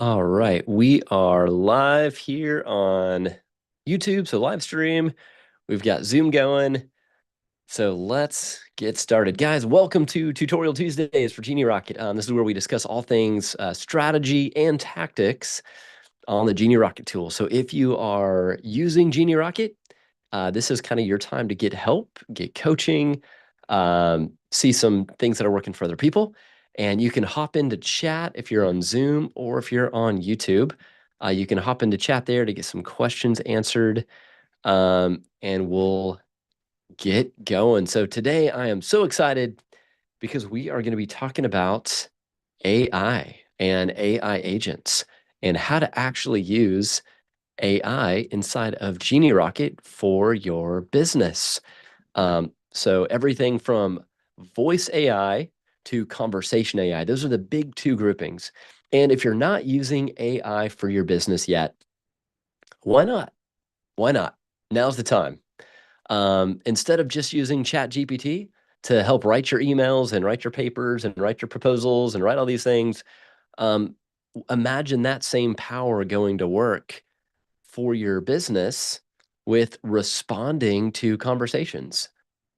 All right, we are live here on YouTube, so live stream. We've got Zoom going. So let's get started. Guys, welcome to Tutorial Tuesdays for Genie Rocket. This is where we discuss all things strategy and tactics on the Genie Rocket tool. So if you are using Genie Rocket, this is kind of your time to get help, get coaching, see some things that are working for other people. And you can hop into chat if you're on Zoom or if you're on YouTube. You can hop into chat there to get some questions answered, and we'll get going. So today I am so excited because we are going to be talking about AI and AI agents and how to actually use AI inside of Genie Rocket for your business. So everything from voice AI to conversation AI, those are the big two groupings. And if you're not using AI for your business yet, why not? Why not? Now's the time. Instead of just using ChatGPT to help write your emails and write your papers and write your proposals and write all these things, um, imagine that same power going to work for your business with responding to conversations,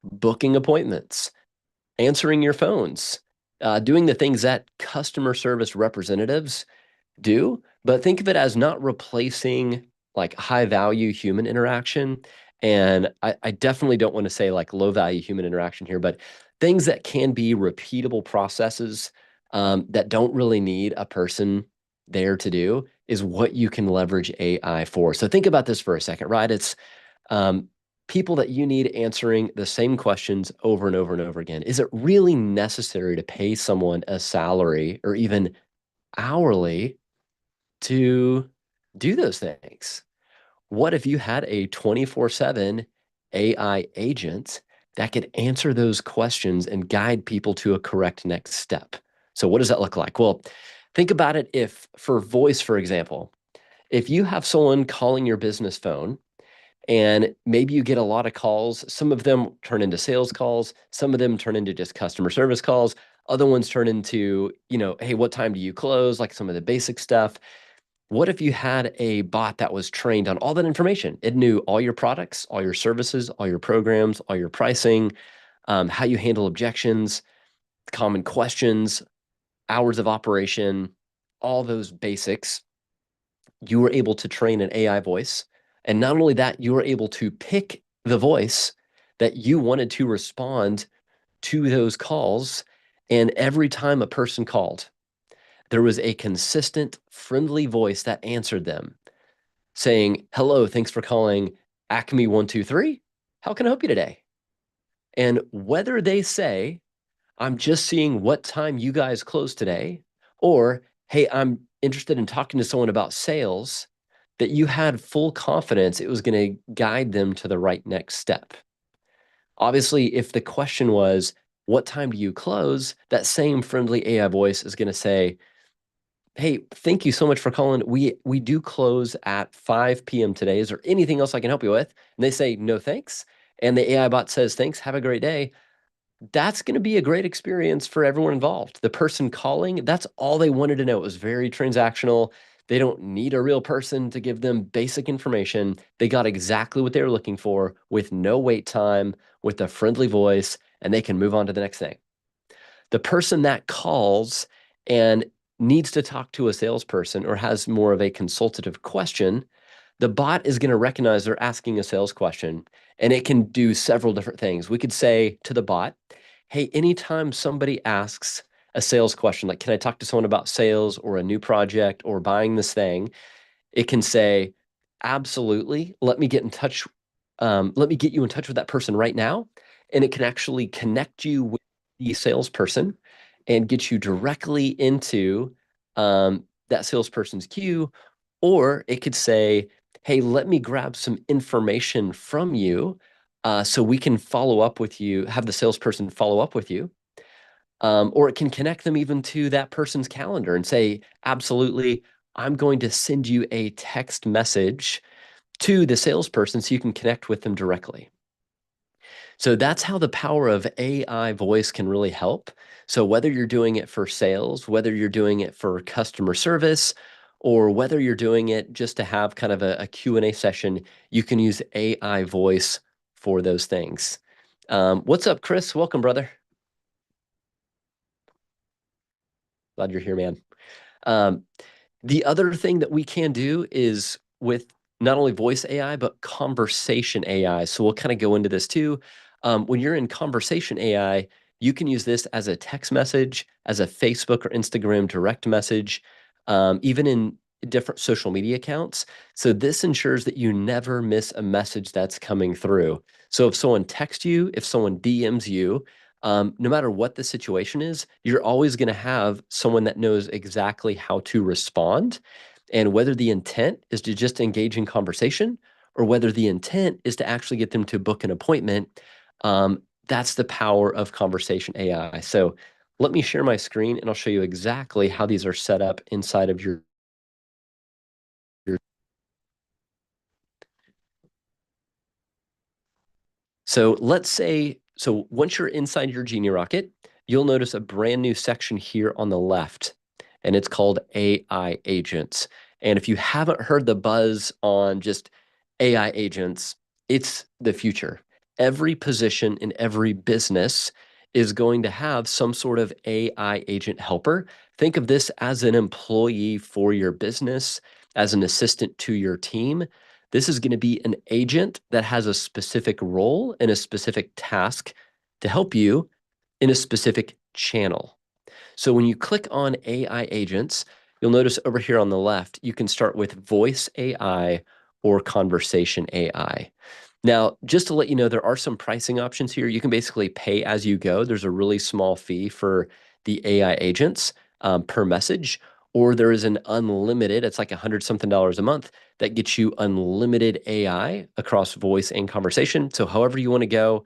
booking appointments, answering your phones, doing the things that customer service representatives do. But think of it as not replacing like high value human interaction. And I definitely don't want to say like low value human interaction here, but things that can be repeatable processes that don't really need a person there to do is what you can leverage AI for. So think about this for a second, right? It's um, people that you need answering the same questions over and over and over again. Is it really necessary to pay someone a salary or even hourly to do those things? What if you had a 24/7 AI agent that could answer those questions and guide people to a correct next step? So, what does that look like? Well, think about it if, for voice, for example, if you have someone calling your business phone and maybe you get a lot of calls, some of them turn into sales calls, some of them turn into just customer service calls, other ones turn into, hey, what time do you close? Like some of the basic stuff. What if you had a bot that was trained on all that information? It knew all your products, all your services, all your programs, all your pricing, how you handle objections, common questions, hours of operation, all those basics. You were able to train an AI voice. And not only that, you were able to pick the voice that you wanted to respond to those calls. And every time a person called, there was a consistent, friendly voice that answered them saying, "Hello, thanks for calling Acme 123. How can I help you today?" And whether they say, "I'm just seeing what time you guys close today," or, "Hey, I'm interested in talking to someone about sales," that you had full confidence it was going to guide them to the right next step. Obviously, if the question was, "What time do you close?" that same friendly AI voice is going to say, "Hey, thank you so much for calling. We do close at 5 p.m. today. Is there anything else I can help you with?" And they say, "No, thanks." And the AI bot says, "Thanks. Have a great day." That's going to be a great experience for everyone involved. The person calling, that's all they wanted to know. It was very transactional. They don't need a real person to give them basic information. They got exactly what they were looking for with no wait time, with a friendly voice, and they can move on to the next thing. The person that calls and needs to talk to a salesperson or has more of a consultative question, the bot is going to recognize they're asking a sales question, and it can do several different things. We could say to the bot, "Hey, anytime somebody asks a sales question, like, can I talk to someone about sales or a new project or buying this thing?" It can say, "Absolutely. Let me get in touch. Let me get you in touch with that person right now." And it can actually connect you with the salesperson and get you directly into that salesperson's queue. Or it could say, "Hey, let me grab some information from you so we can follow up with you, have the salesperson follow up with you." Or it can connect them even to that person's calendar and say, "Absolutely, I'm going to send you a text message to the salesperson so you can connect with them directly." So that's how the power of AI voice can really help. So whether you're doing it for sales, whether you're doing it for customer service, or whether you're doing it just to have kind of a Q&A session, you can use AI voice for those things. What's up, Chris? Welcome, brother. Glad you're here, man. Um, the other thing that we can do is with not only voice AI, but conversation AI. So we'll kind of go into this too. When you're in conversation AI, you can use this as a text message, as a Facebook or Instagram direct message, even in different social media accounts. So this ensures that you never miss a message that's coming through. So if someone texts you, if someone DMs you, no matter what the situation is, you're always going to have someone that knows exactly how to respond. And whether the intent is to just engage in conversation or whether the intent is to actually get them to book an appointment, that's the power of conversation AI. So let me share my screen and I'll show you exactly how these are set up inside of your So let's say, so once you're inside your Genie Rocket, you'll notice a brand new section here on the left, and it's called AI agents. And if you haven't heard the buzz on just AI agents, it's the future. Every position in every business is going to have some sort of AI agent helper. Think of this as an employee for your business, as an assistant to your team. This is going to be an agent that has a specific role and a specific task to help you in a specific channel. So when you click on AI agents, you'll notice over here on the left, you can start with voice AI or conversation AI. Now, just to let you know, there are some pricing options here. You can basically pay as you go. There's a really small fee for the AI agents per message, or there is an unlimited, it's like $100 something a month that gets you unlimited AI across voice and conversation. So however you want to go,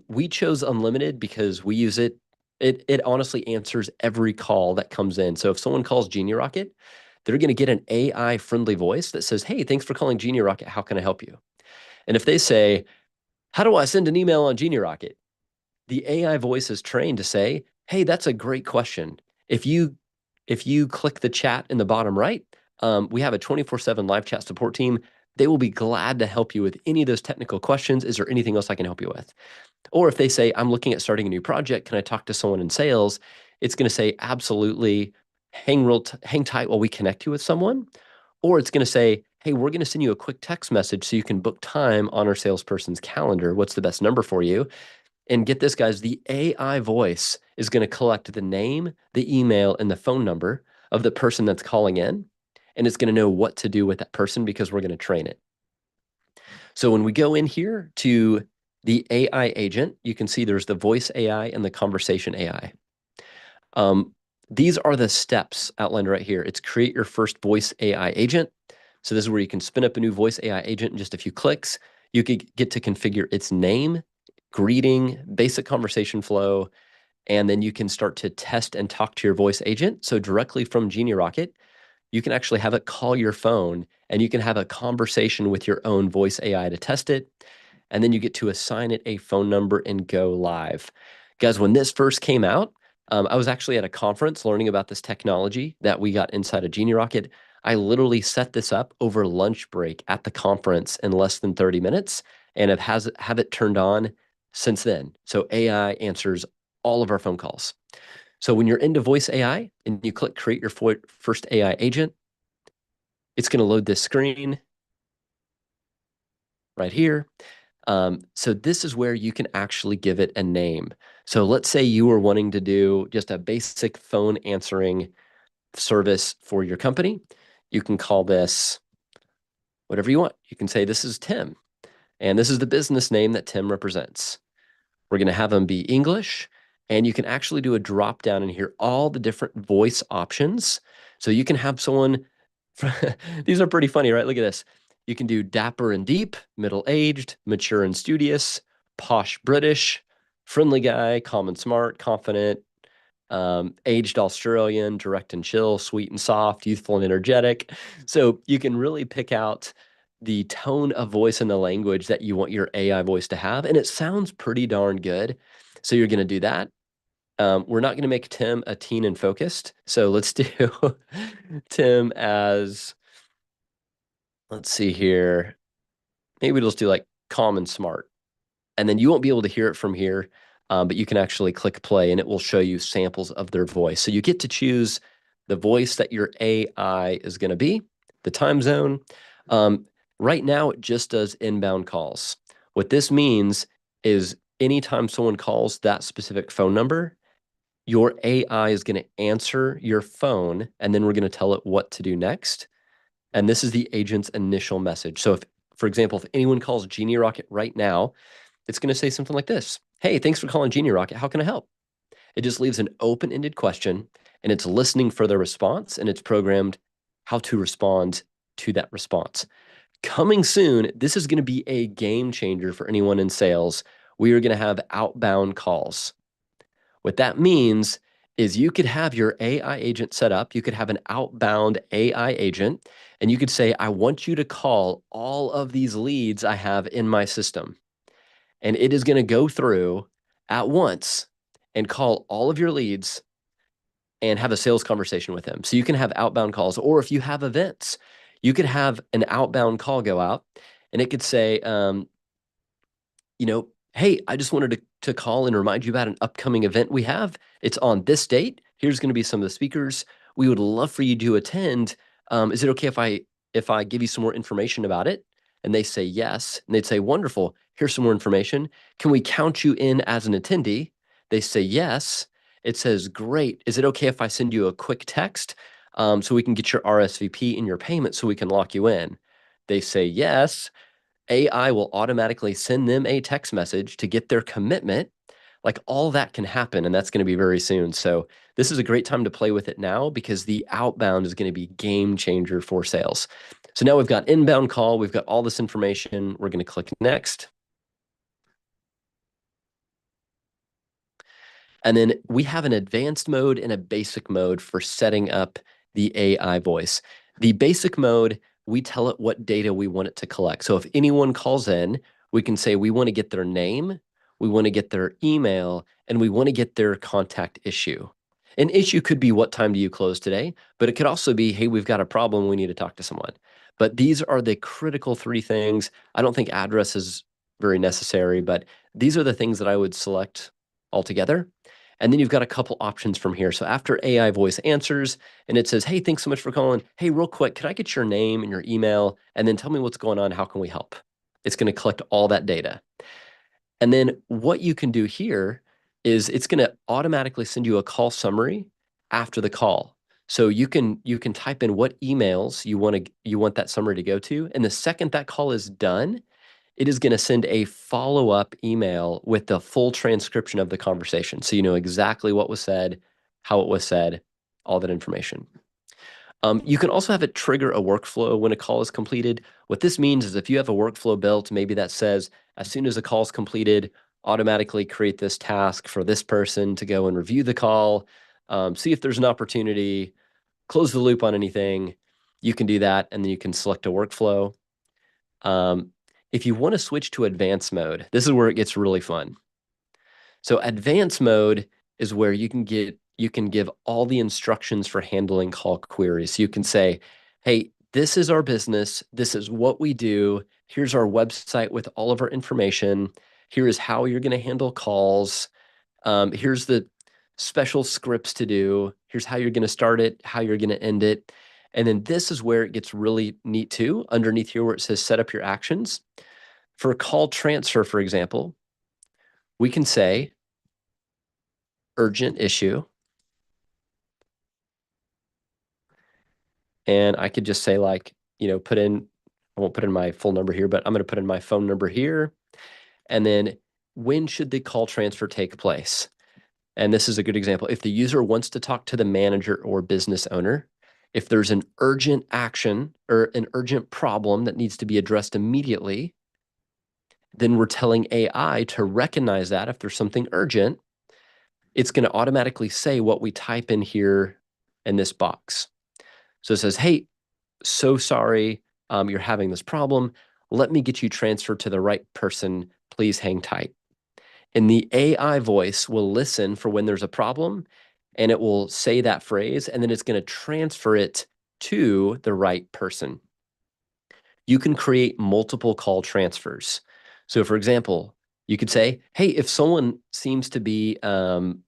we chose unlimited because we use it. It honestly answers every call that comes in. So if someone calls Genie Rocket, they're going to get an AI friendly voice that says, "Hey, thanks for calling Genie Rocket. How can I help you?" And if they say, "How do I send an email on Genie Rocket?" The AI voice is trained to say, "Hey, that's a great question. If you if you click the chat in the bottom right, we have a 24/7 live chat support team. They will be glad to help you with any of those technical questions. Is there anything else I can help you with?" Or if they say, "I'm looking at starting a new project. Can I talk to someone in sales?" It's going to say, "Absolutely. Hang tight while we connect you with someone." Or it's going to say, "Hey, we're going to send you a quick text message so you can book time on our salesperson's calendar. What's the best number for you?" And get this, guys, the AI voice is going to collect the name, the email, and the phone number of the person that's calling in. And it's going to know what to do with that person because we're going to train it. So when we go in here to the AI agent, you can see there's the voice AI and the conversation AI. These are the steps outlined right here. It's create your first voice AI agent. So this is where you can spin up a new voice AI agent in just a few clicks. You could get to configure its name, greeting, basic conversation flow, and then you can start to test and talk to your voice agent. So directly from Genie Rocket, you can actually have it call your phone and you can have a conversation with your own voice AI to test it. And then you get to assign it a phone number and go live. Guys, when this first came out, I was actually at a conference learning about this technology that we got inside of Genie Rocket. I literally set this up over lunch break at the conference in less than 30 minutes and have it turned on since then. So AI answers all of our phone calls. So when you're into voice AI and you click create your first AI agent, it's going to load this screen right here. So this is where you can actually give it a name. So let's say you were wanting to do just a basic phone answering service for your company. You can call this whatever you want. You can say, "This is Tim, and this is the business name that Tim represents." We're going to have them be English, and you can actually do a drop down and hear all the different voice options. So you can have someone, these are pretty funny, right? Look at this. You can do dapper and deep, middle-aged, mature and studious, posh British, friendly guy, calm and smart, confident, aged Australian, direct and chill, sweet and soft, youthful and energetic. So you can really pick out the tone of voice and the language that you want your AI voice to have. And it sounds pretty darn good. So you're going to do that. We're not going to make Tim a teen and focused. So let's do Tim as, let's see here. Maybe we'll just do like calm and smart. And then you won't be able to hear it from here, but you can actually click play and it will show you samples of their voice. So you get to choose the voice that your AI is going to be, the time zone. Right now, it just does inbound calls. What this means is anytime someone calls that specific phone number, your AI is going to answer your phone, and then we're going to tell it what to do next. And this is the agent's initial message. So if, for example, if anyone calls Genie Rocket right now, it's going to say something like this. Hey, thanks for calling Genie Rocket. How can I help? It just leaves an open-ended question, and it's listening for the response, and it's programmed how to respond to that response. Coming soon, this is going to be a game changer for anyone in sales. We are going to have outbound calls. What that means is you could have your AI agent set up. You could have an outbound AI agent, and you could say, I want you to call all of these leads I have in my system. And it is going to go through at once and call all of your leads and have a sales conversation with them. So you can have outbound calls, or if you have events, you could have an outbound call go out and it could say, hey, I just wanted to call and remind you about an upcoming event we have. It's on this date. Here's going to be some of the speakers. We would love for you to attend. Is it okay if I give you some more information about it? And they say yes. And they'd say, wonderful. Here's some more information. Can we count you in as an attendee? They say yes. It says, great. Is it okay if I send you a quick text so we can get your RSVP and your payment so we can lock you in? They say yes. AI will automatically send them a text message to get their commitment. Like all that can happen, and that's going to be very soon. So this is a great time to play with it now because the outbound is going to be game changer for sales. So now we've got inbound call, we've got all this information. We're going to click next. And then we have an advanced mode and a basic mode for setting up the AI voice. The basic mode, we tell it what data we want it to collect. So if anyone calls in, we can say we want to get their name, we want to get their email, and we want to get their contact issue. An issue could be what time do you close today, but it could also be, hey, we've got a problem, we need to talk to someone. But these are the critical three things. I don't think address is very necessary, but these are the things that I would select altogether. And then you've got a couple options from here. So after AI voice answers and it says, hey, thanks so much for calling. Hey, real quick, can I get your name and your email? And then tell me what's going on. How can we help? It's going to collect all that data. And then what you can do here is it's going to automatically send you a call summary after the call. So you can type in what emails you want that summary to go to. And the second that call is done, it is going to send a follow-up email with the full transcription of the conversation. So you know exactly what was said, how it was said, all that information. You can also have it trigger a workflow when a call is completed. What this means is if you have a workflow built, maybe that says, as soon as a call is completed, automatically create this task for this person to go and review the call, see if there's an opportunity, close the loop on anything. You can do that, and then you can select a workflow. If you want to switch to advanced mode, this is where it gets really fun. So advanced mode is where you can give all the instructions for handling call queries. So you can say, hey, this is our business. This is what we do. Here's our website with all of our information. Here is how you're going to handle calls. Here's the special scripts to do. Here's how you're going to start it, how you're going to end it. And then this is where it gets really neat too, underneath here where it says set up your actions. For a call transfer, for example, we can say urgent issue. And I could just say like, I won't put in my full number here, but I'm going to put in my phone number here. And then when should the call transfer take place? And this is a good example. If the user wants to talk to the manager or business owner, if there's an urgent action or an urgent problem that needs to be addressed immediately, then we're telling AI to recognize that if there's something urgent, it's going to automatically say what we type in here in this box. So it says, hey, so sorry you're having this problem. Let me get you transferred to the right person. Please hang tight. And the AI voice will listen for when there's a problem and it will say that phrase, and then it's going to transfer it to the right person. You can create multiple call transfers. So, for example, you could say, hey, if someone seems to be wanting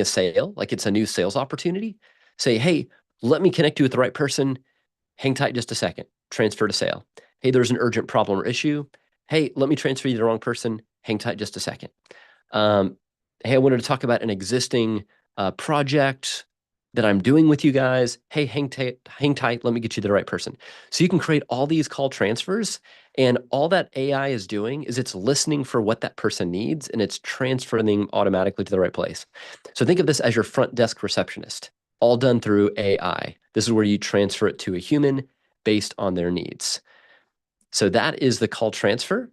a sale, like it's a new sales opportunity, say, hey, let me connect you with the right person. Hang tight just a second. Transfer to sale. Hey, there's an urgent problem or issue. Hey, let me transfer you to the wrong person. Hang tight just a second. Hey, I wanted to talk about an existing project that I'm doing with you guys. Hey, hang tight. Let me get you to the right person. So you can create all these call transfers, and all that AI is doing is it's listening for what that person needs, and it's transferring them automatically to the right place. So think of this as your front desk receptionist, all done through AI. This is where you transfer it to a human based on their needs. So that is the call transfer.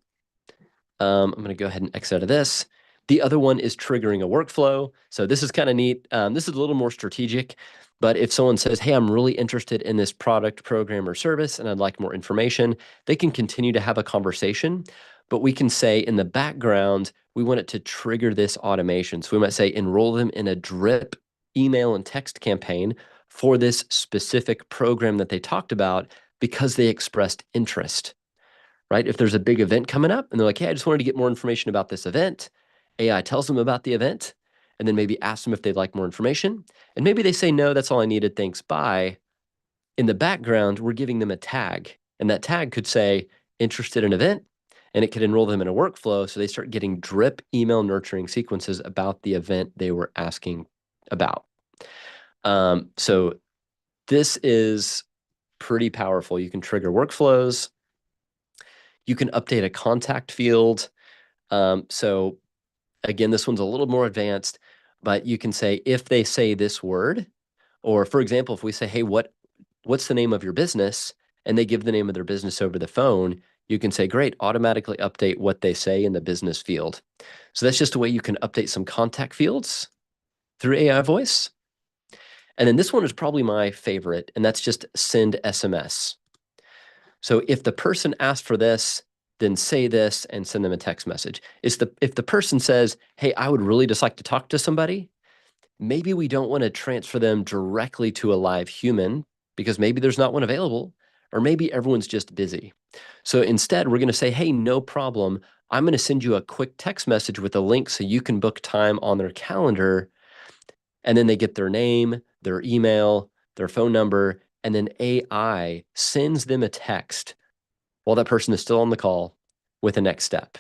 I'm going to go ahead and exit out of this. The other one is triggering a workflow. So this is kind of neat. This is a little more strategic, but if someone says, hey, I'm really interested in this product, program, or service, and I'd like more information, they can continue to have a conversation, but we can say in the background, we want it to trigger this automation. So we might say, enroll them in a drip email and text campaign for this specific program that they talked about because they expressed interest. Right? If there's a big event coming up and they're like, hey, I just wanted to get more information about this event, AI tells them about the event and then maybe asks them if they'd like more information. And maybe they say, no, that's all I needed. Thanks. Bye. In the background, we're giving them a tag. And that tag could say, interested in an event, and it could enroll them in a workflow. So they start getting drip email nurturing sequences about the event they were asking about. So this is pretty powerful. You can trigger workflows. You can update a contact field. So again, this one's a little more advanced, but you can say, if they say this word, or for example, if we say, hey, what's the name of your business? And they give the name of their business over the phone, you can say, great, automatically update what they say in the business field. So that's just a way you can update some contact fields through AI voice. And then this one is probably my favorite, and that's just send SMS. So if the person asks for this, then say this and send them a text message. If the person says, hey, I would really just like to talk to somebody, maybe we don't want to transfer them directly to a live human because maybe there's not one available, or maybe everyone's just busy. So instead, we're going to say, hey, no problem. I'm going to send you a quick text message with a link so you can book time on their calendar. And then they get their name, their email, their phone number, and then AI sends them a text while that person is still on the call with the next step.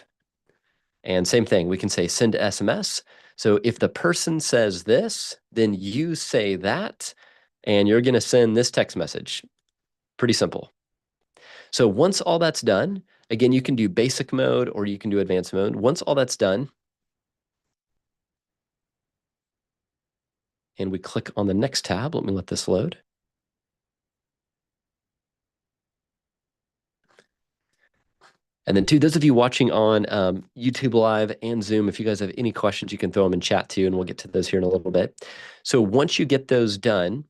And same thing, we can say send SMS. So if the person says this, then you say that, and you're going to send this text message. Pretty simple. So once all that's done, again, you can do basic mode or you can do advanced mode. Once all that's done, and we click on the next tab, let me let this load. And then, those of you watching on YouTube Live and Zoom, if you guys have any questions, you can throw them in chat too, and we'll get to those here in a little bit. So once you get those done,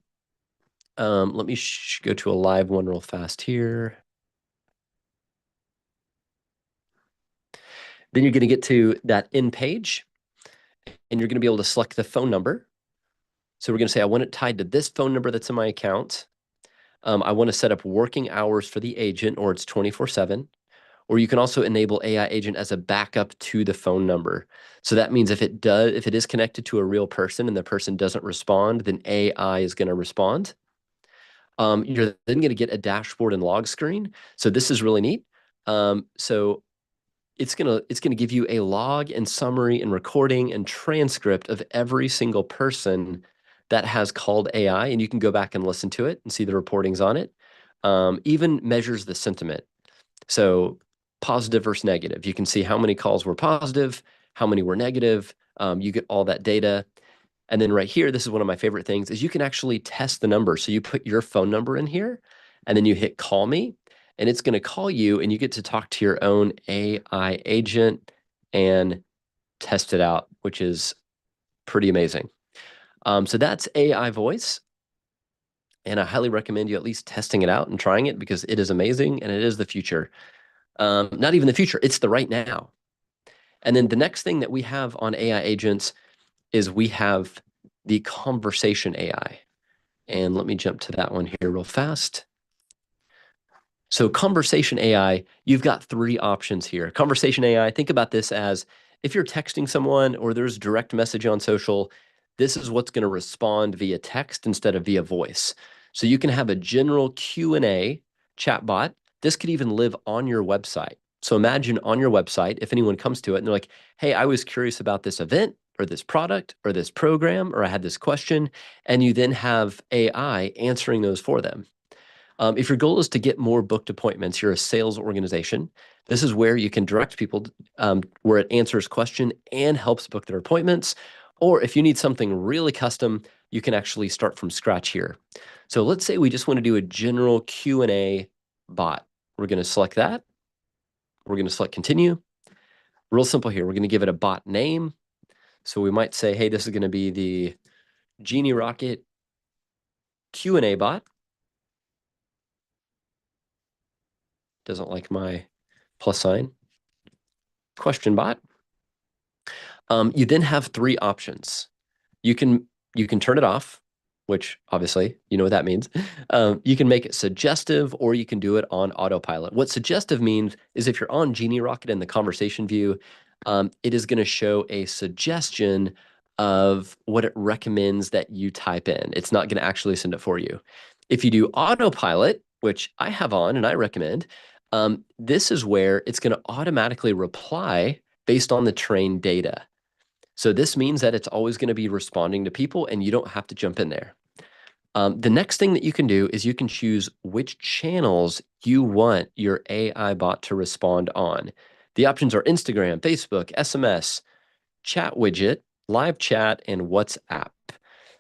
let me go to a live one real fast here. Then you're going to get to that end page, and you're going to be able to select the phone number. So we're going to say, I want it tied to this phone number that's in my account. I want to set up working hours for the agent, or it's 24/7. Or you can also enable AI agent as a backup to the phone number. So that means if it is connected to a real person and the person doesn't respond, then AI is going to respond. You're then going to get a dashboard and log screen. So this is really neat. So it's gonna give you a log and summary and recording and transcript of every single person that has called AI, and you can go back and listen to it and see the reportings on it. Even measures the sentiment. So positive versus negative. You can see how many calls were positive, how many were negative. You get all that data. And then right here, this is one of my favorite things, is you can actually test the number. So you put your phone number in here, and then you hit call me, and it's going to call you, and you get to talk to your own AI agent and test it out, which is pretty amazing. So that's AI voice. And I highly recommend you at least testing it out and trying it because it is amazing and it is the future. Not even the future, it's the right now. And then the next thing that we have on AI agents is we have the conversation AI. And let me jump to that one here real fast. So conversation AI, you've got three options here. Conversation AI, think about this as if you're texting someone or there's direct message on social, this is what's going to respond via text instead of via voice. So you can have a general Q&A chatbot. This could even live on your website. So imagine on your website, if anyone comes to it and they're like, hey, I was curious about this event or this product or this program, or I had this question, and you then have AI answering those for them. If your goal is to get more booked appointments, you're a sales organization. This is where you can direct people where it answers question and helps book their appointments. Or if you need something really custom, you can actually start from scratch here. So let's say we just want to do a general Q&A bot. We're going to select that. We're going to select continue. Real simple here. We're going to give it a bot name. So we might say, hey, this is going to be the Genie Rocket Q&A bot. Doesn't like my plus sign. Question bot. You then have three options. You can turn it off, which obviously you know what that means. You can make it suggestive, or you can do it on autopilot. What suggestive means is if you're on Genie Rocket in the conversation view, it is going to show a suggestion of what it recommends that you type in. It's not going to actually send it for you. If you do autopilot, which I have on and I recommend, this is where it's going to automatically reply based on the trained data. So this means that it's always going to be responding to people and you don't have to jump in there. The next thing that you can do is you can choose which channels you want your AI bot to respond on. The options are Instagram, Facebook, SMS, chat widget, live chat, and WhatsApp.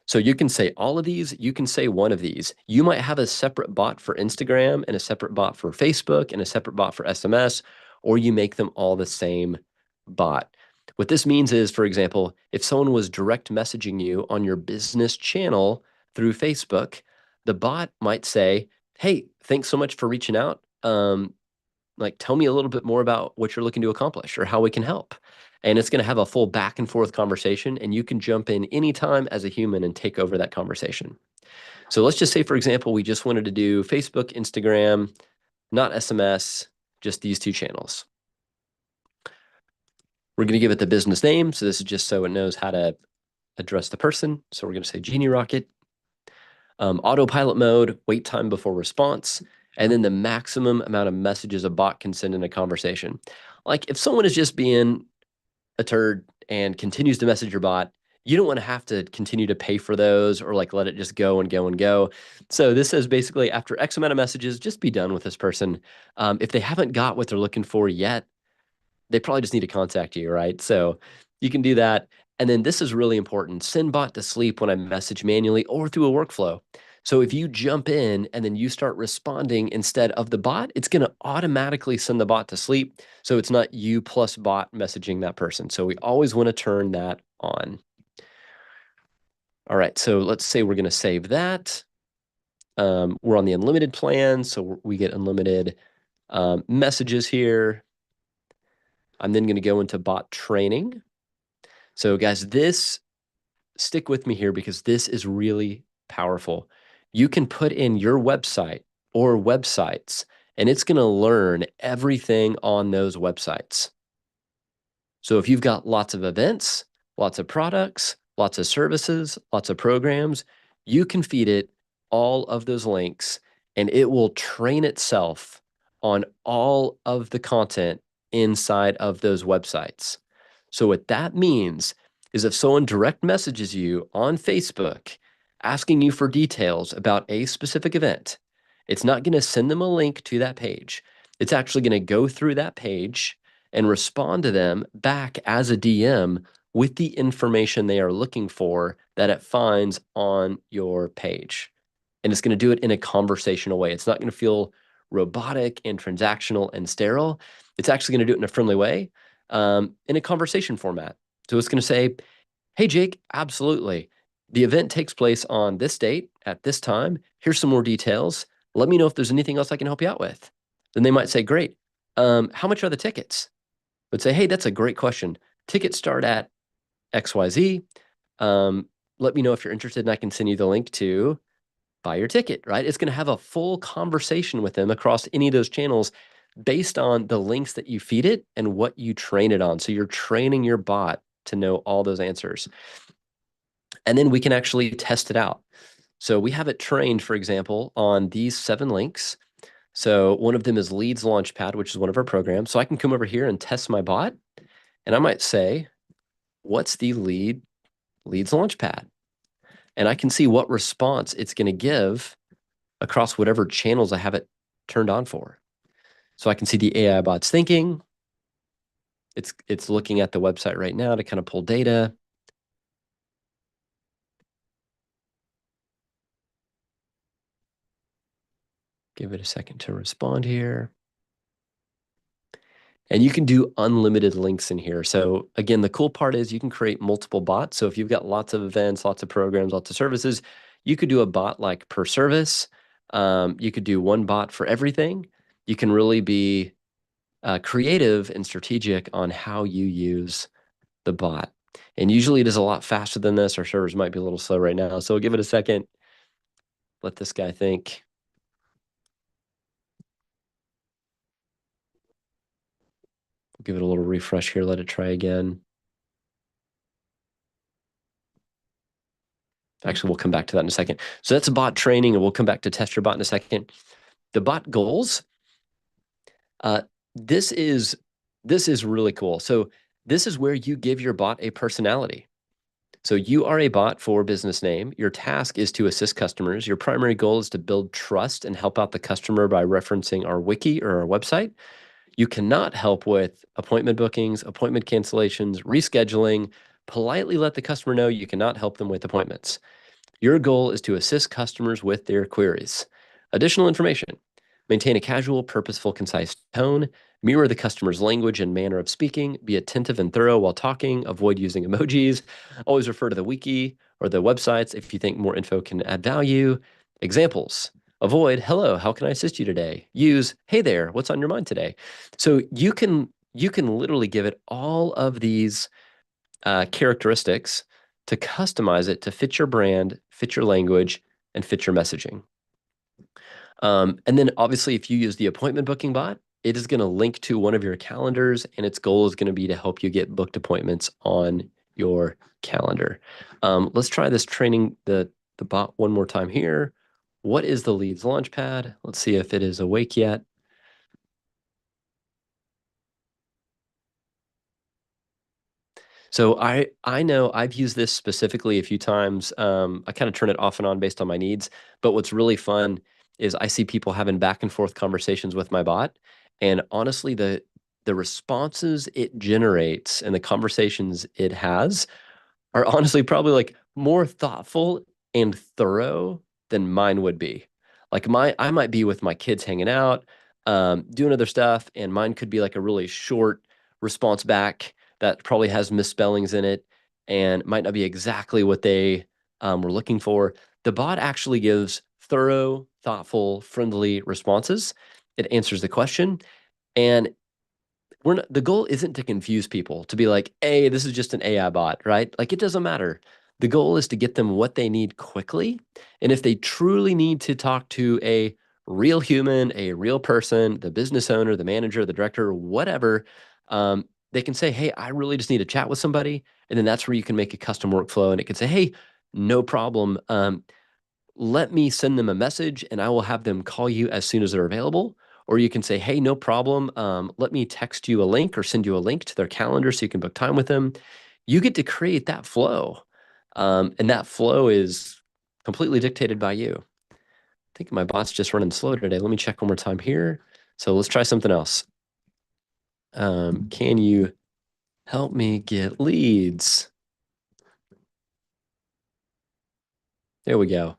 So you can say all of these, you can say one of these. You might have a separate bot for Instagram and a separate bot for Facebook and a separate bot for SMS, or you make them all the same bot. What this means is, for example, if someone was direct messaging you on your business channel through Facebook, the bot might say, hey, thanks so much for reaching out. Like, tell me a little bit more about what you're looking to accomplish or how we can help. And it's going to have a full back and forth conversation, and you can jump in anytime as a human and take over that conversation. So let's just say, for example, we just wanted to do Facebook, Instagram, not SMS, just these two channels. We're going to give it the business name. So this is just so it knows how to address the person. So we're going to say Genie Rocket. Autopilot mode, wait time before response, and then the maximum amount of messages a bot can send in a conversation. Like if someone is just being a turd and continues to message your bot, you don't want to have to continue to pay for those or like let it just go and go and go. So this says basically after X amount of messages, just be done with this person. If they haven't got what they're looking for yet, they probably just need to contact you, right? So you can do that. And then this is really important. Send bot to sleep when I message manually or through a workflow. So if you jump in and then you start responding instead of the bot, it's going to automatically send the bot to sleep. So it's not you plus bot messaging that person. So we always want to turn that on. All right, so let's say we're going to save that. We're on the unlimited plan, so we get unlimited messages here. I'm then going to go into bot training. So guys, stick with me here because this is really powerful. You can put in your website or websites, and it's going to learn everything on those websites. So if you've got lots of events, lots of products, lots of services, lots of programs, you can feed it all of those links, and it will train itself on all of the content inside of those websites. So what that means is if someone direct messages you on Facebook asking you for details about a specific event, it's not going to send them a link to that page. It's actually going to go through that page and respond to them back as a DM with the information they are looking for that it finds on your page. And it's going to do it in a conversational way. It's not going to feel robotic and transactional and sterile. It's actually going to do it in a friendly way, in a conversation format. So it's going to say, hey, Jake, absolutely. The event takes place on this date at this time. Here's some more details. Let me know if there's anything else I can help you out with. Then they might say, great. How much are the tickets? would say, hey, that's a great question. Tickets start at XYZ. Let me know if you're interested, and I can send you the link to buy your ticket, right? It's going to have a full conversation with them across any of those channels based on the links that you feed it and what you train it on. So you're training your bot to know all those answers. And then we can actually test it out. So we have it trained, for example, on these 7 links. So one of them is Leads Launchpad, which is one of our programs. So I can come over here and test my bot, and I might say, what's the Leads Launchpad? And I can see what response it's going to give across whatever channels I have it turned on for. So I can see the AI bot's thinking. It's looking at the website right now to kind of pull data. Give it a second to respond here. And you can do unlimited links in here. So again, the cool part is you can create multiple bots. So if you've got lots of events, lots of programs, lots of services, you could do a bot like per service. You could do one bot for everything. You can really be creative and strategic on how you use the bot. And usually it is a lot faster than this. Our servers might be a little slow right now. So we'll give it a second. Let this guy think. We'll give it a little refresh here. Let it try again. Actually, we'll come back to that in a second. So that's a bot training, and we'll come back to test your bot in a second. The bot goals. This is really cool. So this is where you give your bot a personality. So you are a bot for business name. Your task is to assist customers. Your primary goal is to build trust and help out the customer by referencing our wiki or our website. You cannot help with appointment bookings, appointment cancellations, rescheduling. Politely let the customer know you cannot help them with appointments. Your goal is to assist customers with their queries. Additional information: maintain a casual, purposeful, concise tone, mirror the customer's language and manner of speaking, be attentive and thorough while talking, avoid using emojis, always refer to the wiki or the websites if you think more info can add value. Examples: avoid hello, how can I assist you today? Use hey there, what's on your mind today? So you can literally give it all of these characteristics to customize it to fit your brand, fit your language, and fit your messaging. And then obviously, if you use the appointment booking bot, it is going to link to one of your calendars, and its goal is going to be to help you get booked appointments on your calendar. Let's try this training the bot one more time here. What is the Leads Launchpad? Let's see if it is awake yet. So I know I've used this specifically a few times. I kind of turn it off and on based on my needs. But what's really fun is I see people having back and forth conversations with my bot, and honestly, the responses it generates and the conversations it has are honestly probably like more thoughtful and thorough than mine would be. Like I might be with my kids hanging out, doing other stuff, and mine could be like a really short response back that probably has misspellings in it and might not be exactly what they were looking for. The bot actually gives thorough, thoughtful, friendly responses. It answers the question, and the goal isn't to confuse people, to be like, hey, this is just an AI bot, right? Like, it doesn't matter. The goal is to get them what they need quickly. And if they truly need to talk to a real human, a real person, the business owner, the manager, the director, whatever, they can say, hey, I really just need to chat with somebody. And then that's where you can make a custom workflow. And it can say, hey, no problem. Let me send them a message and I will have them call you as soon as they're available. Or you can say, hey, no problem. Let me text you a link or send you a link to their calendar so you can book time with them. You get to create that flow. And that flow is completely dictated by you. I think my bot's just running slow today. Let me check one more time here. So let's try something else. Can you help me get leads? There we go.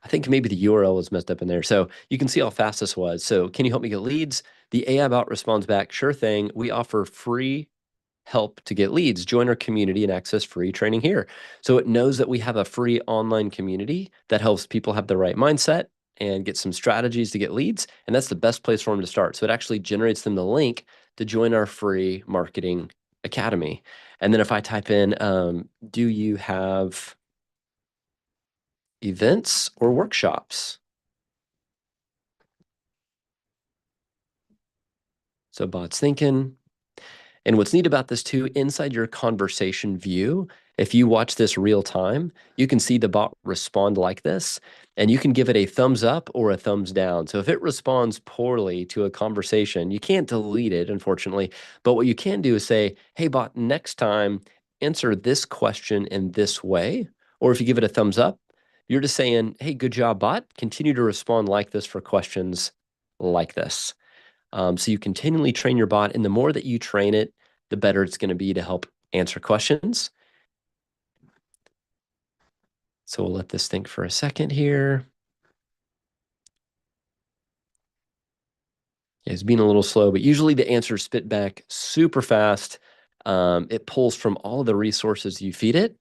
I think maybe the URL was messed up in there. So you can see how fast this was. So can you help me get leads? The AI bot responds back, sure thing. We offer free help to get leads. Join our community and access free training here. So it knows that we have a free online community that helps people have the right mindset and get some strategies to get leads. And that's the best place for them to start. So it actually generates them the link to join our free marketing academy. And then if I type in, do you have events or workshops? So bot's thinking. And what's neat about this too, inside your conversation view, if you watch this real time, you can see the bot respond like this, and you can give it a thumbs up or a thumbs down. So if it responds poorly to a conversation, you can't delete it, unfortunately. But what you can do is say, hey, bot, next time, answer this question in this way. Or if you give it a thumbs up, you're just saying, hey, good job, bot. Continue to respond like this for questions like this. So you continually train your bot, and the more that you train it, the better it's going to be to help answer questions. So we'll let this think for a second here. Yeah, it's being a little slow, but usually the answers spit back super fast. It pulls from all of the resources you feed it.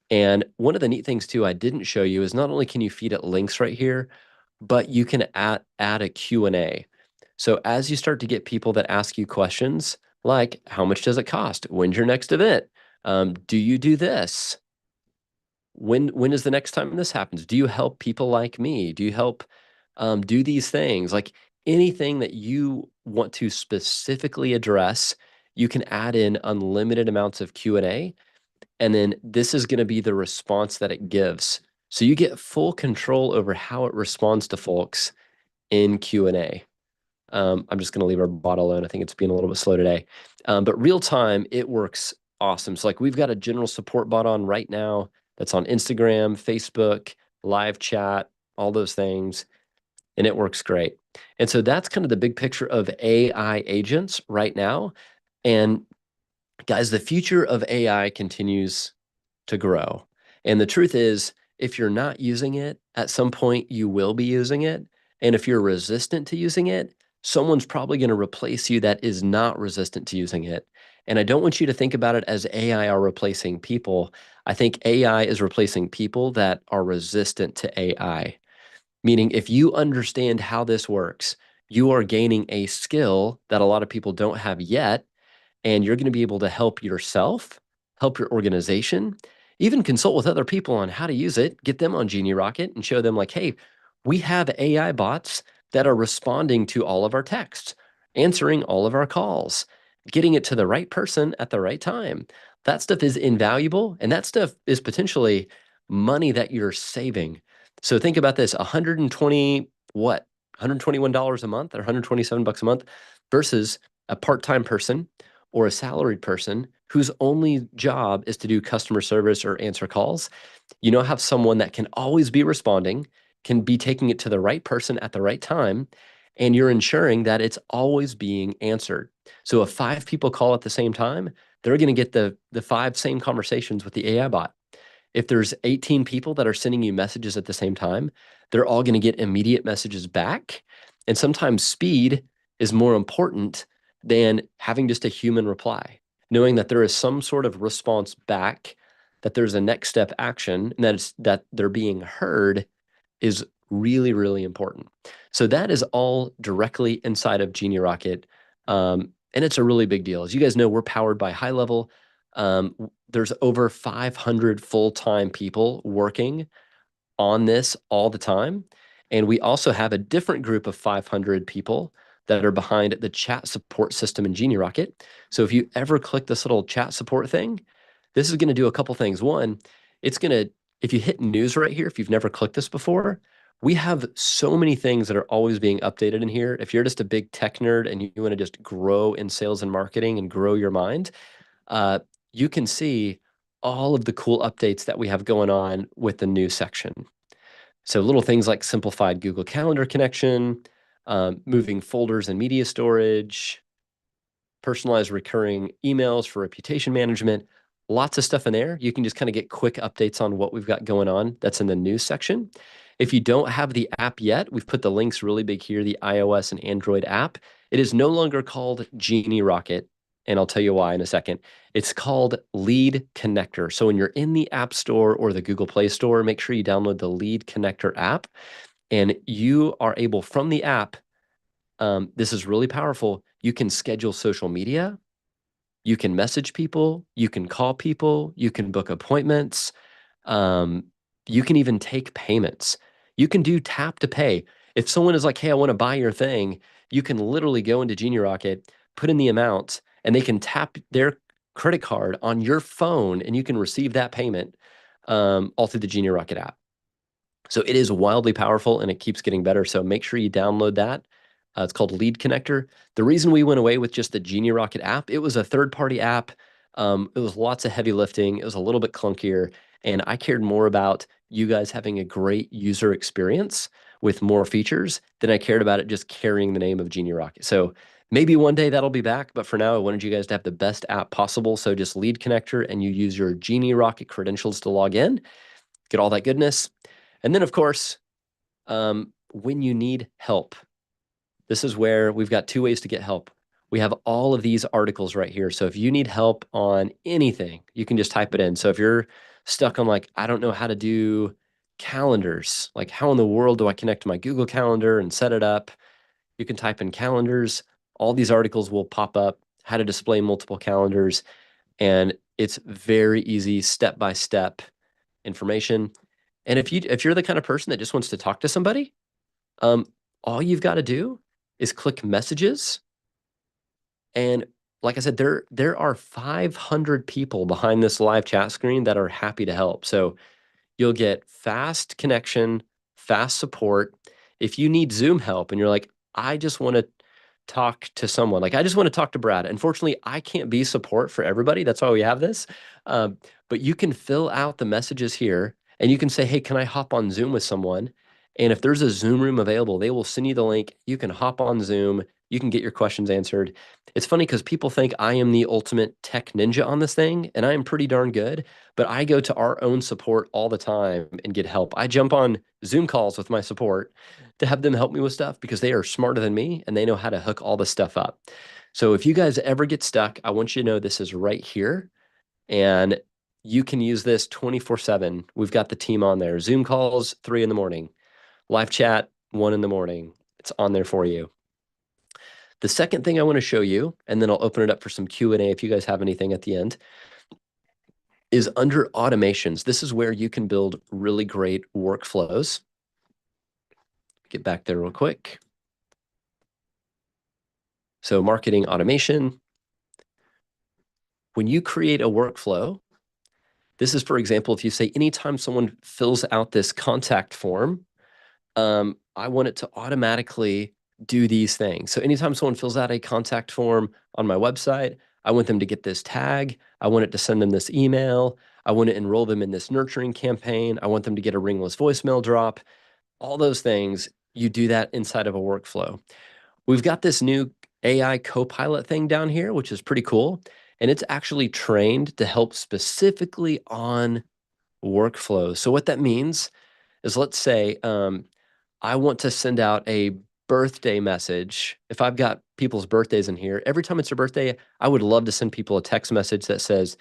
And one of the neat things too I didn't show you is not only can you feed it links right here, but you can add a Q&A. So as you start to get people that ask you questions like, how much does it cost? When's your next event? Do you do this? When is the next time this happens? Do you help people like me? Do you help do these things? Like anything that you want to specifically address, you can add in unlimited amounts of Q&A, and then this is going to be the response that it gives. So you get full control over how it responds to folks in Q&A. I'm just going to leave our bot alone. I think it's being a little bit slow today. But real time, it works awesome. So like we've got a general support bot on right now that's on Instagram, Facebook, live chat, all those things, and it works great. And so that's kind of the big picture of AI agents right now. And guys, the future of AI continues to grow. And the truth is, if you're not using it, at some point you will be using it. And if you're resistant to using it, someone's probably going to replace you that is not resistant to using it. And I don't want you to think about it as AI are replacing people. I think AI is replacing people that are resistant to AI. Meaning, if you understand how this works, you are gaining a skill that a lot of people don't have yet, and you're going to be able to help yourself, help your organization, even consult with other people on how to use it, get them on Genie Rocket and show them like, hey, we have AI bots that are responding to all of our texts, answering all of our calls, getting it to the right person at the right time. That stuff is invaluable, and that stuff is potentially money that you're saving. So think about this, 120 what? $121 a month or 127 bucks a month versus a part-time person or a salaried person whose only job is to do customer service or answer calls. You now have someone that can always be responding, can be taking it to the right person at the right time, and you're ensuring that it's always being answered. So if 5 people call at the same time, they're going to get the 5 same conversations with the AI bot. If there's 18 people that are sending you messages at the same time, they're all going to get immediate messages back. And sometimes speed is more important than having just a human reply. Knowing that there is some sort of response back, that there's a next step action, and that they're being heard is really, really important. So that is all directly inside of Genie Rocket. And it's a really big deal. As you guys know, we're powered by High Level. There's over 500 full-time people working on this all the time. And we also have a different group of 500 people that are behind the chat support system in Genie Rocket. So if you ever click this little chat support thing, this is going to do a couple things. One, it's going to, if you hit news right here, if you've never clicked this before, we have so many things that are always being updated in here. If you're just a big tech nerd and you want to just grow in sales and marketing and grow your mind, you can see all of the cool updates that we have going on with the news section. So little things like simplified Google Calendar connection, moving folders and media storage, personalized recurring emails for reputation management, lots of stuff in there. You can just kind of get quick updates on what we've got going on. That's in the news section. If you don't have the app yet, we've put the links really big here, the iOS and Android app. It is no longer called Genie Rocket, and I'll tell you why in a second. It's called Lead Connector. So when you're in the App Store or the Google Play Store, make sure you download the Lead Connector app, and you are able from the app This is really powerful. You can schedule social media, you can message people, you can call people, you can book appointments, um, you can even take payments. You can do tap to pay. If someone is like, hey, I want to buy your thing, you can literally go into Genie Rocket, put in the amount, and they can tap their credit card on your phone and you can receive that payment all through the Genie Rocket app. So it is wildly powerful and it keeps getting better. So make sure you download that. It's called Lead Connector. The reason we went away with just the Genie Rocket app, it was a third-party app. It was lots of heavy lifting. It was a little bit clunkier. And I cared more about you guys having a great user experience with more features than I cared about it just carrying the name of Genie Rocket. So maybe one day that'll be back. But for now, I wanted you guys to have the best app possible. So just Lead Connector and you use your Genie Rocket credentials to log in, get all that goodness. And then, of course, when you need help, this is where we've got two ways to get help. We have all of these articles right here. So if you need help on anything, you can just type it in. So if you're stuck on like, I don't know how to do calendars, like how in the world do I connect to my Google Calendar and set it up? You can type in calendars. All these articles will pop up, how to display multiple calendars. And it's very easy, step-by-step information. And if you're the kind of person that just wants to talk to somebody, all you've got to do is click messages. And like I said, there are 500 people behind this live chat screen that are happy to help. So you'll get fast connection, fast support. If you need Zoom help and you're like, I just want to talk to someone, like I just want to talk to Brad. Unfortunately, I can't be support for everybody. That's why we have this. But you can fill out the messages here and you can say, hey, can I hop on Zoom with someone? And if there's a Zoom room available, they will send you the link. You can hop on Zoom. You can get your questions answered. It's funny because people think I am the ultimate tech ninja on this thing, and I am pretty darn good, but I go to our own support all the time and get help. I jump on Zoom calls with my support to have them help me with stuff because they are smarter than me and they know how to hook all this stuff up. So if you guys ever get stuck, I want you to know this is right here and you can use this 24/7. We've got the team on there. Zoom calls, 3 in the morning. Live chat, 1 in the morning. It's on there for you. The second thing I want to show you, and then I'll open it up for some Q&A if you guys have anything at the end, is under automations. This is where you can build really great workflows. Get back there real quick. So marketing automation. When you create a workflow, this is, for example, if you say anytime someone fills out this contact form, I want it to automatically do these things. So anytime someone fills out a contact form on my website, I want them to get this tag. I want it to send them this email. I want to enroll them in this nurturing campaign. I want them to get a ringless voicemail drop. All those things, you do that inside of a workflow. We've got this new AI Copilot thing down here, which is pretty cool. And it's actually trained to help specifically on workflows. So what that means is, let's say I want to send out a birthday message. If I've got people's birthdays in here, every time it's their birthday, I would love to send people a text message that says,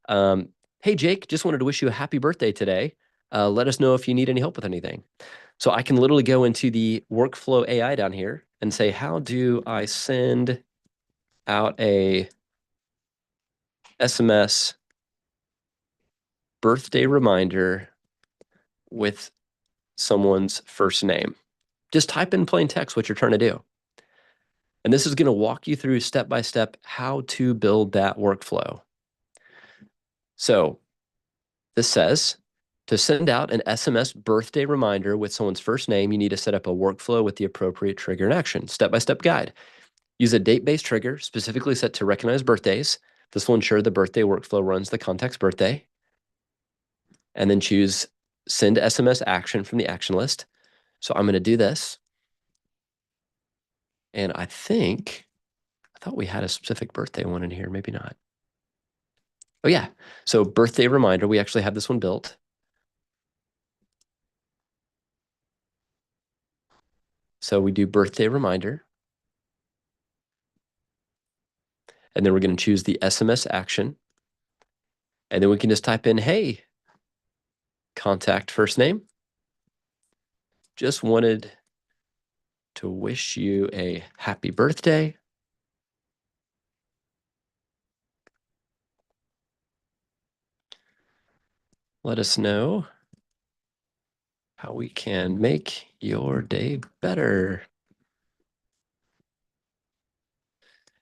hey, Jake, just wanted to wish you a happy birthday today. Let us know if you need any help with anything. So I can literally go into the workflow AI down here and say, how do I send out a SMS birthday reminder with someone's first name? Just type in plain text what you're trying to do. And this is going to walk you through step by step how to build that workflow. So this says, to send out an SMS birthday reminder with someone's first name, you need to set up a workflow with the appropriate trigger and action. Step-by-step guide. Use a date-based trigger specifically set to recognize birthdays. This will ensure the birthday workflow runs the contact's birthday. And then choose send SMS action from the action list. So I'm going to do this. And I thought we had a specific birthday one in here. Maybe not. Oh, yeah. So birthday reminder, we actually have this one built. So we do birthday reminder. And then we're going to choose the SMS action. And then we can just type in, hey, contact first name. Just wanted to wish you a happy birthday. Let us know how we can make your day better.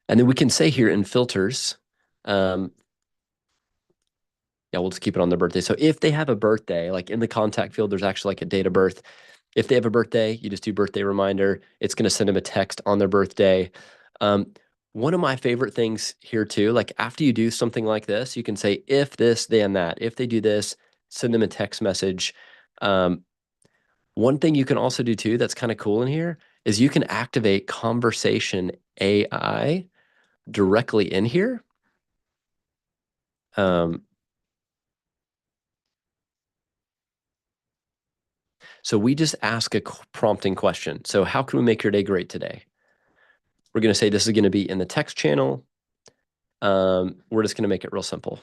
And then we can say here in filters, yeah, we'll just keep it on their birthday. So if they have a birthday, like in the contact field, there's actually like a date of birth. If they have a birthday, you just do birthday reminder. It's going to send them a text on their birthday. One of my favorite things here too, like after you do something like this, you can say, if this, then that. If they do this, send them a text message. One thing you can also do too that's kind of cool in here is you can activate conversation AI directly in here. So we just ask a prompting question. So how can we make your day great today? We're going to say this is going to be in the text channel. We're just going to make it real simple.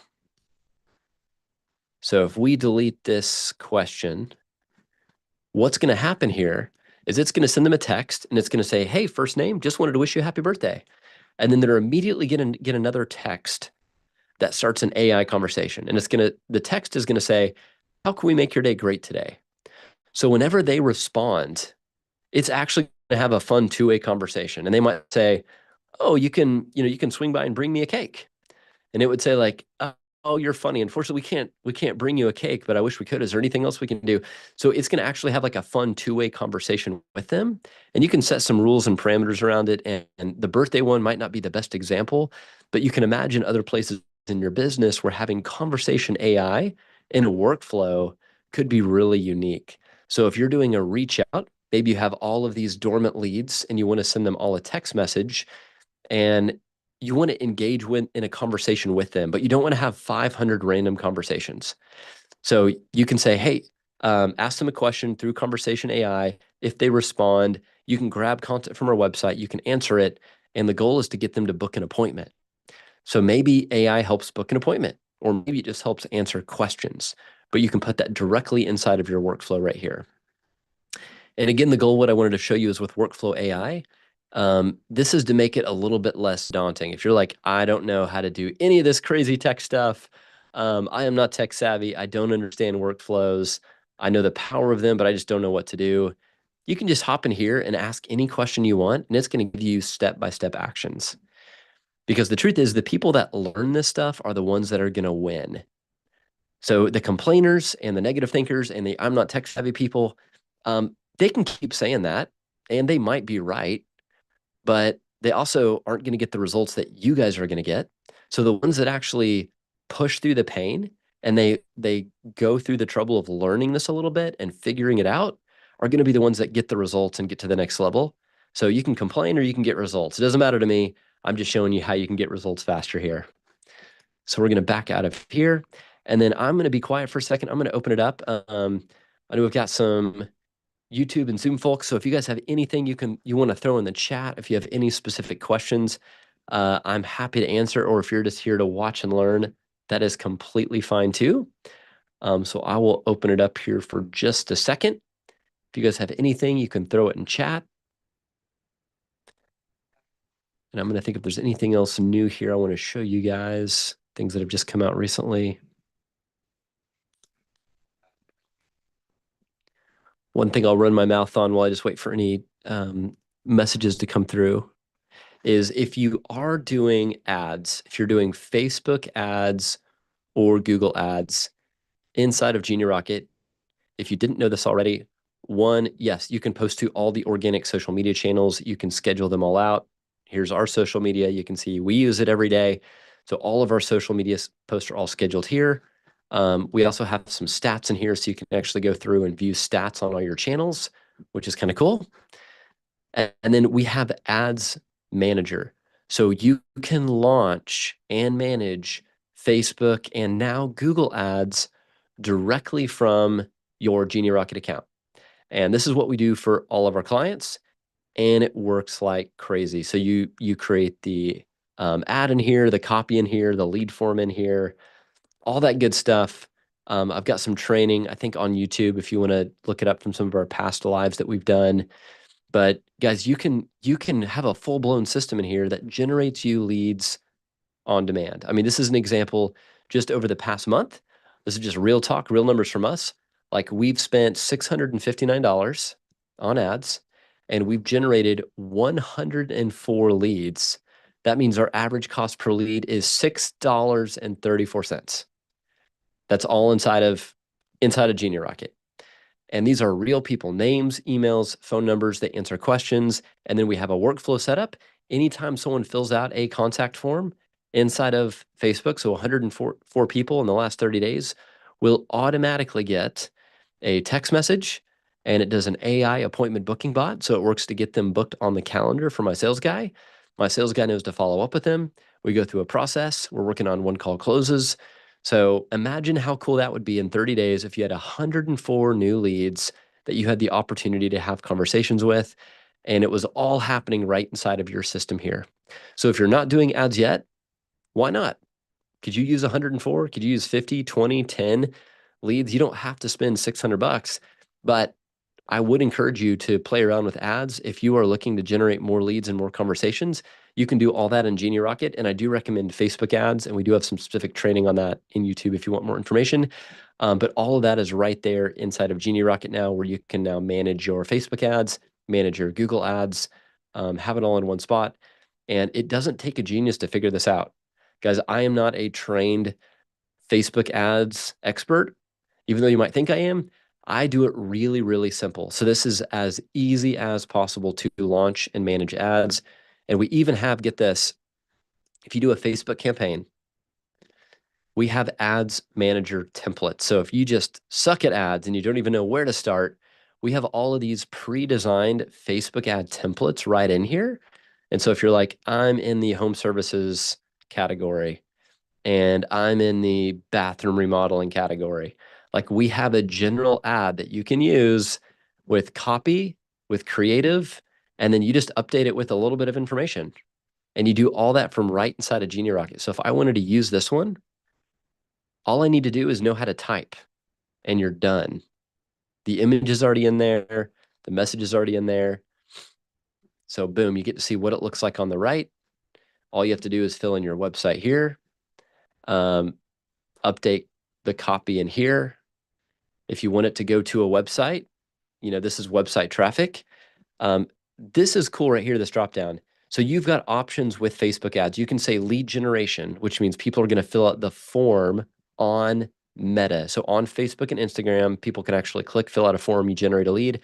So if we delete this question, what's going to happen here is it's going to send them a text and it's going to say, hey, first name, just wanted to wish you a happy birthday. And then they're immediately going to get another text that starts an AI conversation. And the text is going to say, how can we make your day great today? So whenever they respond, it's actually going to have a fun two-way conversation. And they might say, oh, you can swing by and bring me a cake. And it would say like, oh, you're funny. Unfortunately, we can't bring you a cake, but I wish we could. Is there anything else we can do? So it's going to actually have like a fun two-way conversation with them. And you can set some rules and parameters around it. And the birthday one might not be the best example, but you can imagine other places in your business where having conversation AI in a workflow could be really unique. So if you're doing a reach out, maybe you have all of these dormant leads and you want to send them all a text message and you want to engage in a conversation with them, but you don't want to have 500 random conversations. So you can say, hey, ask them a question through conversation AI. If they respond, you can grab content from our website, you can answer it, and the goal is to get them to book an appointment. So maybe AI helps book an appointment, or maybe it just helps answer questions, but you can put that directly inside of your workflow right here. And again, the goal, what I wanted to show you is with Workflow AI, this is to make it a little bit less daunting. If you're like, I don't know how to do any of this crazy tech stuff, I am not tech savvy, I don't understand workflows, I know the power of them, but I just don't know what to do. You can just hop in here and ask any question you want, and it's going to give you step-by-step actions. Because the truth is, the people that learn this stuff are the ones that are going to win. So the complainers and the negative thinkers and the I'm not tech savvy people, they can keep saying that, and they might be right, but they also aren't going to get the results that you guys are going to get. So the ones that actually push through the pain and they go through the trouble of learning this a little bit and figuring it out are going to be the ones that get the results and get to the next level. So you can complain or you can get results. It doesn't matter to me. I'm just showing you how you can get results faster here. So we're going to back out of here. And then I'm going to be quiet for a second. I'm going to open it up. I know we've got some YouTube and Zoom folks. So if you guys have anything you want to throw in the chat, if you have any specific questions, I'm happy to answer. Or if you're just here to watch and learn, that is completely fine too. So I will open it up here for just a second. If you guys have anything, you can throw it in chat. And I'm going to think if there's anything else new here I want to show you guys, things that have just come out recently. One thing I'll run my mouth on while I just wait for any messages to come through is if you are doing ads, if you're doing Facebook ads or Google ads inside of Genie Rocket, if you didn't know this already, one, yes, you can post to all the organic social media channels. You can schedule them all out. Here's our social media. You can see we use it every day. So all of our social media posts are all scheduled here. We also have some stats in here so you can actually go through and view stats on all your channels, which is kind of cool. And then we have Ads Manager. So you can launch and manage Facebook and now Google Ads directly from your Genie Rocket account. And this is what we do for all of our clients, and it works like crazy. So you create the ad in here, the copy in here, the lead form in here, all that good stuff. I've got some training, I think, on YouTube if you want to look it up from some of our past lives that we've done. But guys, you can have a full-blown system in here that generates you leads on demand. I mean, this is an example just over the past month. This is just real talk, real numbers from us. Like we've spent $659 on ads and we've generated 104 leads. That means our average cost per lead is $6.34. That's all inside of Genie Rocket. And these are real people, names, emails, phone numbers. They answer questions. And then we have a workflow set up. Anytime someone fills out a contact form inside of Facebook, so 104 people in the last 30 days will automatically get a text message, and it does an AI appointment booking bot. So it works to get them booked on the calendar for my sales guy. My sales guy knows to follow up with them. We go through a process. We're working on one call closes. So imagine how cool that would be in 30 days if you had 104 new leads that you had the opportunity to have conversations with, and it was all happening right inside of your system here. So if you're not doing ads yet, why not? Could you use 104? Could you use 50, 20, 10 leads? You don't have to spend $600, but I would encourage you to play around with ads. If you are looking to generate more leads and more conversations, you can do all that in Genie Rocket. And I do recommend Facebook ads, and we do have some specific training on that in YouTube if you want more information. But all of that is right there inside of Genie Rocket now, where you can now manage your Facebook ads, manage your Google ads, have it all in one spot. And it doesn't take a genius to figure this out. Guys, I am not a trained Facebook ads expert, even though you might think I am. I do it really, really simple. So this is as easy as possible to launch and manage ads. And we even have, get this, if you do a Facebook campaign, we have ads manager templates. So if you just suck at ads and you don't even know where to start, we have all of these pre-designed Facebook ad templates right in here. And so if you're like, I'm in the home services category, and I'm in the bathroom remodeling category, like we have a general ad that you can use with copy, with creative, and then you just update it with a little bit of information. And you do all that from right inside of Genie Rocket. So if I wanted to use this one, all I need to do is know how to type, and you're done. The image is already in there. The message is already in there. So boom, you get to see what it looks like on the right. All you have to do is fill in your website here, update the copy in here. If you want it to go to a website, this is website traffic. This is cool right here, this drop down. So you've got options with Facebook ads. You can say lead generation, which means people are going to fill out the form on Meta. So on Facebook and Instagram, people can actually click, fill out a form, you generate a lead.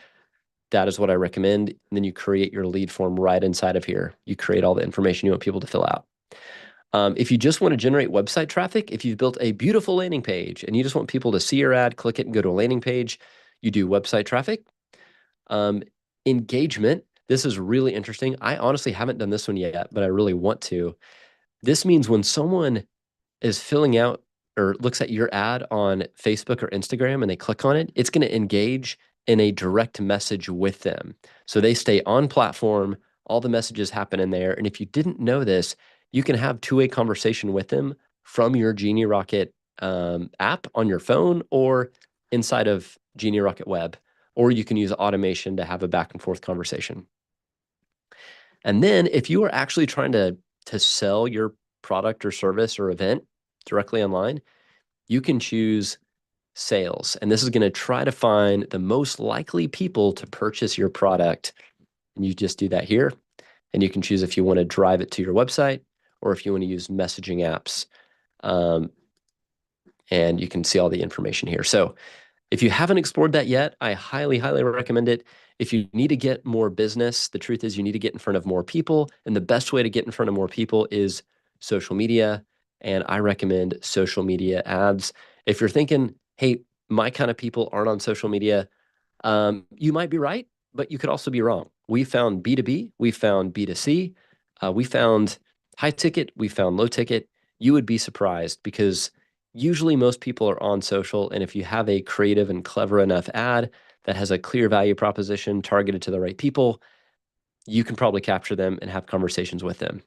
That is what I recommend. And then you create your lead form right inside of here. You create all the information you want people to fill out. If you just want to generate website traffic, if you've built a beautiful landing page and you just want people to see your ad, click it and go to a landing page, you do website traffic. Engagement, this is really interesting. I honestly haven't done this one yet, but I really want to. This means when someone is filling out or looks at your ad on Facebook or Instagram and they click on it, it's going to engage in a direct message with them. So they stay on platform, all the messages happen in there. And if you didn't know this, you can have two-way conversation with them from your Genie Rocket app on your phone or inside of Genie Rocket Web, or you can use automation to have a back and forth conversation. And then if you are actually trying to sell your product or service or event directly online, you can choose sales. And this is going to try to find the most likely people to purchase your product. And you just do that here. And you can choose if you want to drive it to your website or if you want to use messaging apps. And you can see all the information here. So if you haven't explored that yet, I highly, highly recommend it. If you need to get more business, the truth is you need to get in front of more people. And the best way to get in front of more people is social media. And I recommend social media ads. If you're thinking, hey, my kind of people aren't on social media, you might be right, but you could also be wrong. We found B2B, we found B2C, we found high ticket, we found low ticket. You would be surprised because usually most people are on social, and if you have a creative and clever enough ad that has a clear value proposition targeted to the right people, you can probably capture them and have conversations with them.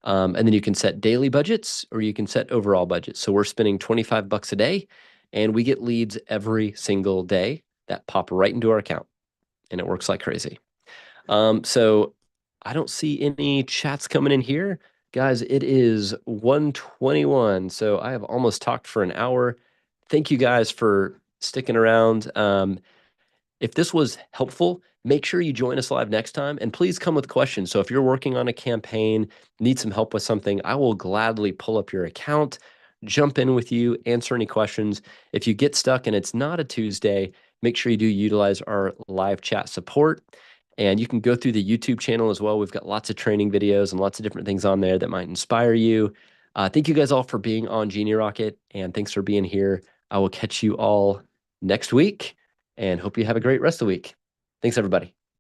And then you can set daily budgets or you can set overall budgets. So we're spending $25 a day and we get leads every single day that pop right into our account, and it works like crazy. So I don't see any chats coming in here. Guys, it is 1:21, so I have almost talked for an hour. Thank you guys for sticking around. If this was helpful, make sure you join us live next time and please come with questions. So if you're working on a campaign, need some help with something, I will gladly pull up your account, jump in with you, answer any questions. If you get stuck and it's not a Tuesday, make sure you do utilize our live chat support. And you can go through the YouTube channel as well. We've got lots of training videos and lots of different things on there that might inspire you. Thank you guys all for being on Genie Rocket, and thanks for being here. I will catch you all next week and hope you have a great rest of the week. Thanks, everybody.